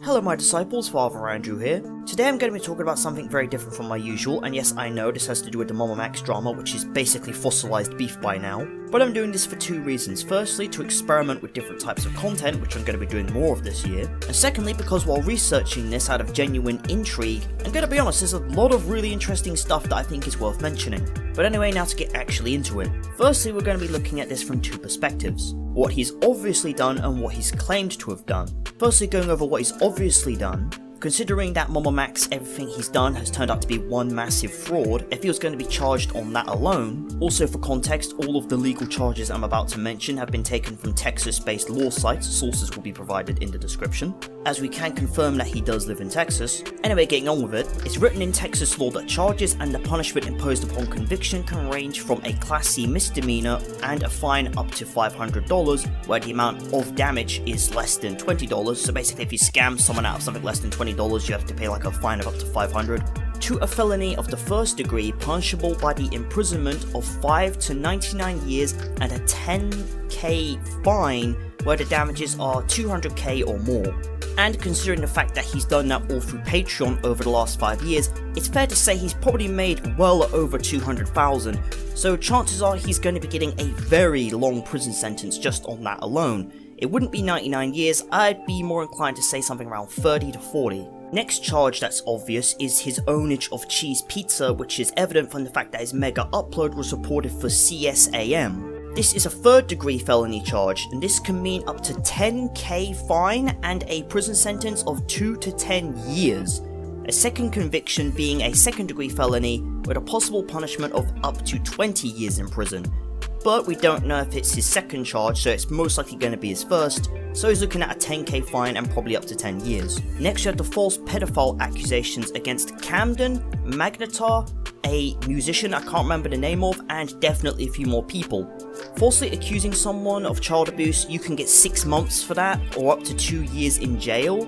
Hello my disciples, Father Andrew here. Today I'm going to be talking about something very different from my usual, and yes, I know this has to do with the MamaMax drama, which is basically fossilized beef by now. But I'm doing this for two reasons. Firstly, to experiment with different types of content, which I'm going to be doing more of this year. And secondly, because while researching this out of genuine intrigue, I'm going to be honest, there's a lot of really interesting stuff that I think is worth mentioning. But anyway, now to get actually into it. Firstly, we're going to be looking at this from two perspectives. What he's obviously done and what he's claimed to have done. Firstly, going over what he's obviously done. Considering that MamaMax, everything he's done has turned out to be one massive fraud, if he was going to be charged on that alone. Also for context, all of the legal charges I'm about to mention have been taken from Texas-based law sites, sources will be provided in the description, as we can confirm that he does live in Texas. Anyway, getting on with it, it's written in Texas law that charges and the punishment imposed upon conviction can range from a Class C misdemeanor and a fine up to $500, where the amount of damage is less than $20, so basically if you scam someone out of something less than $20, you have to pay like a fine of up to $500, to a felony of the first degree punishable by the imprisonment of 5 to 99 years and a $10,000 fine where the damages are $200,000 or more. And considering the fact that he's done that all through Patreon over the last 5 years, it's fair to say he's probably made well over $200,000, so chances are he's going to be getting a very long prison sentence just on that alone. It wouldn't be 99 years, I'd be more inclined to say something around 30 to 40. Next charge that's obvious is his ownage of cheese pizza, which is evident from the fact that his mega upload was reported for CSAM. This is a third degree felony charge, and this can mean up to $10,000 fine and a prison sentence of 2 to 10 years. A second conviction being a second degree felony with a possible punishment of up to 20 years in prison. But we don't know if it's his second charge, so it's most likely going to be his first, so he's looking at a $10,000 fine and probably up to 10 years. Next we have the false pedophile accusations against Camden, Magnetar, a musician I can't remember the name of, and definitely a few more people. Falsely accusing someone of child abuse, you can get 6 months for that, or up to 2 years in jail,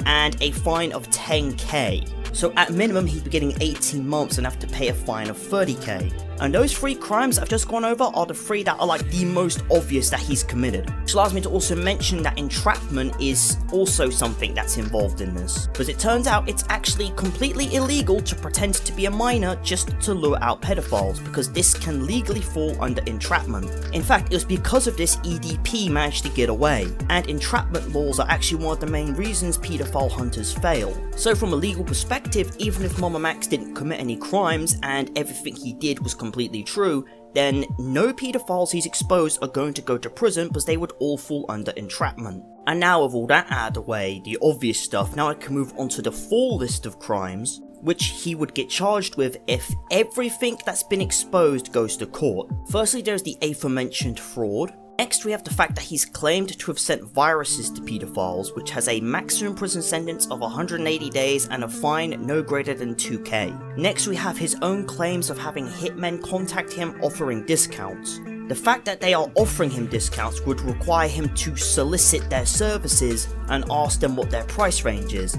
and a fine of $10,000. So at minimum he'd be getting 18 months and have to pay a fine of $30,000. And those 3 crimes I've just gone over are the 3 that are like the most obvious that he's committed. Which allows me to also mention that entrapment is also something that's involved in this. Because it turns out it's actually completely illegal to pretend to be a minor just to lure out pedophiles, because this can legally fall under entrapment. In fact, it was because of this EDP managed to get away. And entrapment laws are actually one of the main reasons pedophile hunters fail. So from a legal perspective, even if MamaMax didn't commit any crimes and everything he did was completely true, then no pedophiles he's exposed are going to go to prison because they would all fall under entrapment. And now with all that out of the way, the obvious stuff, now I can move on to the full list of crimes which he would get charged with if everything that's been exposed goes to court. Firstly, there's the aforementioned fraud. Next we have the fact that he's claimed to have sent viruses to pedophiles, which has a maximum prison sentence of 180 days and a fine no greater than $2,000. Next we have his own claims of having hitmen contact him offering discounts. The fact that they are offering him discounts would require him to solicit their services and ask them what their price range is.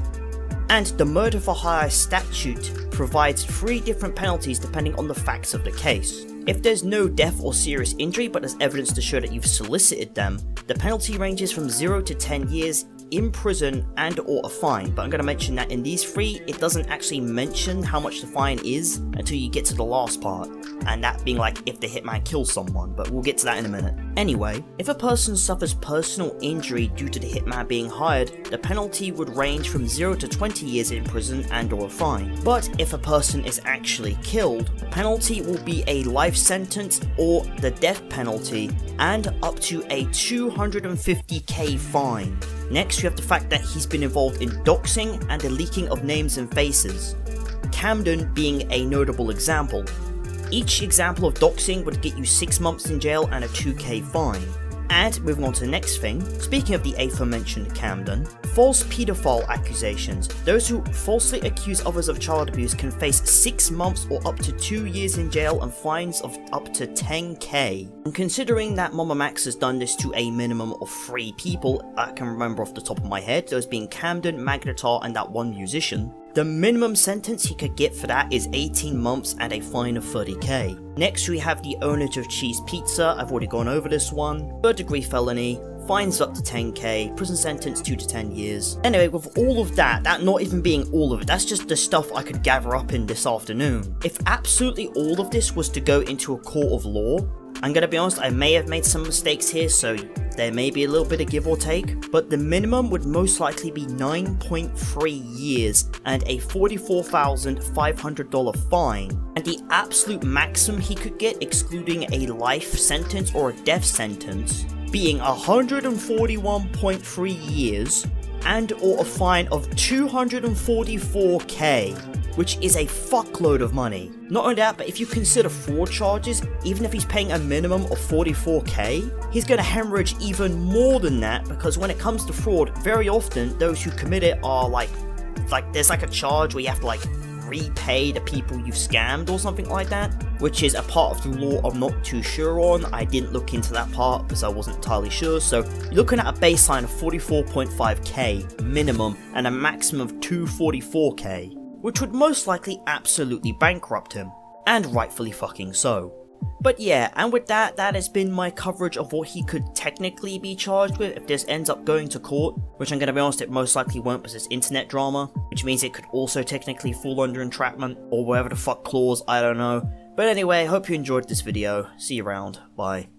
And the murder for hire statute provides 3 different penalties depending on the facts of the case. If there's no death or serious injury but there's evidence to show that you've solicited them, the penalty ranges from 0 to 10 years in prison and or a fine. But I'm going to mention that in these 3, it doesn't actually mention how much the fine is until you get to the last part, and that being like if the hitman kills someone, but we'll get to that in a minute. Anyway, if a person suffers personal injury due to the hitman being hired, the penalty would range from 0 to 20 years in prison and or a fine. But if a person is actually killed, the penalty will be a life sentence or the death penalty and up to a $250,000 fine. Next, you have the fact that he's been involved in doxing and the leaking of names and faces, Camden being a notable example. Each example of doxing would get you 6 months in jail and a $2,000 fine. And moving on to the next thing, speaking of the aforementioned Camden, false pedophile accusations. Those who falsely accuse others of child abuse can face 6 months or up to 2 years in jail and fines of up to $10,000. And considering that MamaMax has done this to a minimum of 3 people, I can remember off the top of my head, those being Camden, Magnetar and that one musician, the minimum sentence he could get for that is 18 months and a fine of $30,000. Next we have the ownage of cheese pizza, I've already gone over this one. 3rd degree felony, fines up to 10k, prison sentence 2 to 10 years. Anyway, with all of that not even being all of it, that's just the stuff I could gather up in this afternoon. If absolutely all of this was to go into a court of law, I'm gonna be honest, I may have made some mistakes here, so there may be a little bit of give or take, but the minimum would most likely be 9.3 years and a $44,500 fine, and the absolute maximum he could get, excluding a life sentence or a death sentence, being 141.3 years and or a fine of 244k, which is a fuckload of money. Not only that, but if you consider fraud charges, even if he's paying a minimum of 44k, he's gonna hemorrhage even more than that, because when it comes to fraud, very often those who commit it are like there's like a charge where you have to like repay the people you've scammed or something like that, which is a part of the law I'm not too sure on. I didn't look into that part because I wasn't entirely sure, so you're looking at a baseline of 44.5k minimum and a maximum of 244k, which would most likely absolutely bankrupt him, and rightfully fucking so. But yeah, and with that has been my coverage of what he could technically be charged with if this ends up going to court, which I'm gonna be honest, it most likely won't because it's internet drama, which means it could also technically fall under entrapment, or whatever the fuck clause, I don't know. But anyway, hope you enjoyed this video, see you around, bye.